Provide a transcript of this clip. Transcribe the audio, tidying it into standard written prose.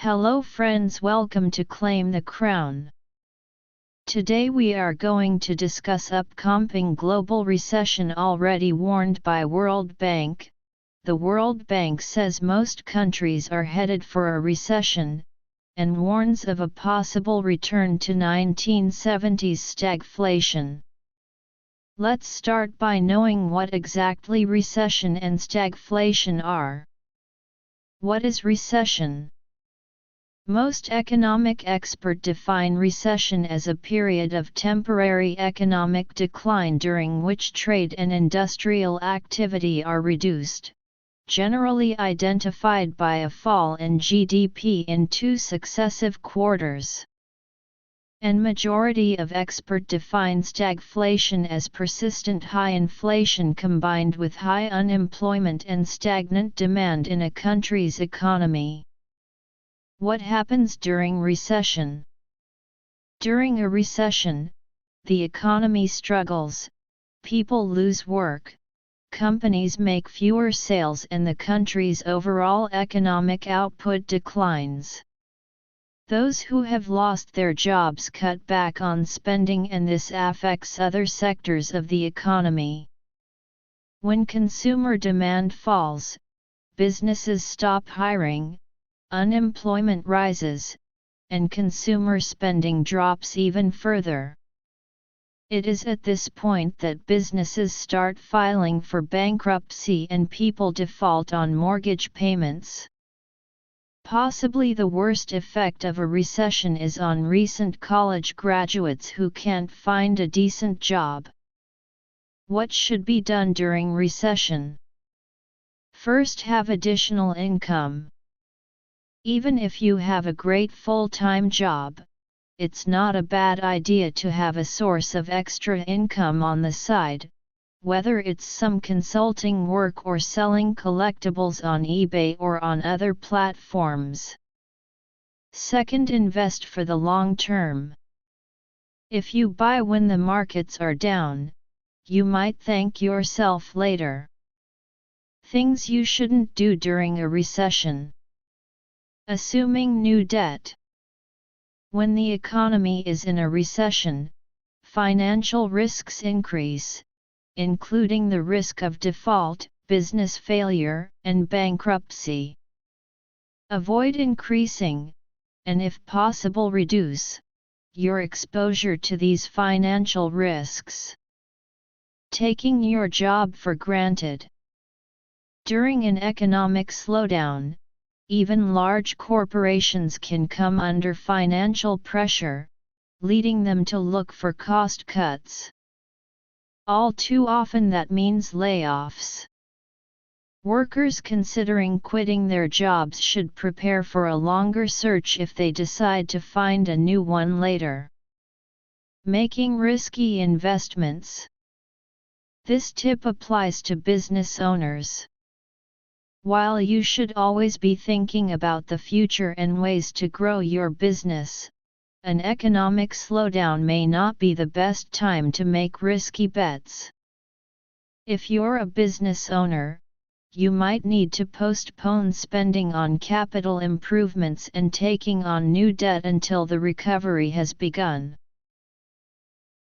Hello friends, welcome to Claim the Crown. Today we are going to discuss upcoming global recession already warned by World Bank. The World Bank says most countries are headed for a recession, and warns of a possible return to 1970s stagflation. Let's start by knowing what exactly recession and stagflation are. What is recession? Most economic experts define recession as a period of temporary economic decline during which trade and industrial activity are reduced, generally identified by a fall in GDP in two successive quarters. And majority of experts define stagflation as persistent high inflation combined with high unemployment and stagnant demand in a country's economy. What happens during recession? During a recession, the economy struggles, people lose work, companies make fewer sales and the country's overall economic output declines. Those who have lost their jobs cut back on spending, and this affects other sectors of the economy. When consumer demand falls, businesses stop hiring, unemployment rises, and consumer spending drops even further. It is at this point that businesses start filing for bankruptcy and people default on mortgage payments. Possibly the worst effect of a recession is on recent college graduates who can't find a decent job. What should be done during recession? First, have additional income. Even if you have a great full-time job, it's not a bad idea to have a source of extra income on the side, whether it's some consulting work or selling collectibles on eBay or on other platforms. Second, invest for the long term. If you buy when the markets are down, you might thank yourself later. Things you shouldn't do during a recession. Assuming new debt. When the economy is in a recession, financial risks increase, including the risk of default, business failure, and bankruptcy. Avoid increasing, and if possible reduce, your exposure to these financial risks. Taking your job for granted. During an economic slowdown, even large corporations can come under financial pressure, leading them to look for cost cuts. All too often that means layoffs. Workers considering quitting their jobs should prepare for a longer search if they decide to find a new one later. Making risky investments. This tip applies to business owners. While you should always be thinking about the future and ways to grow your business, an economic slowdown may not be the best time to make risky bets. If you're a business owner, you might need to postpone spending on capital improvements and taking on new debt until the recovery has begun.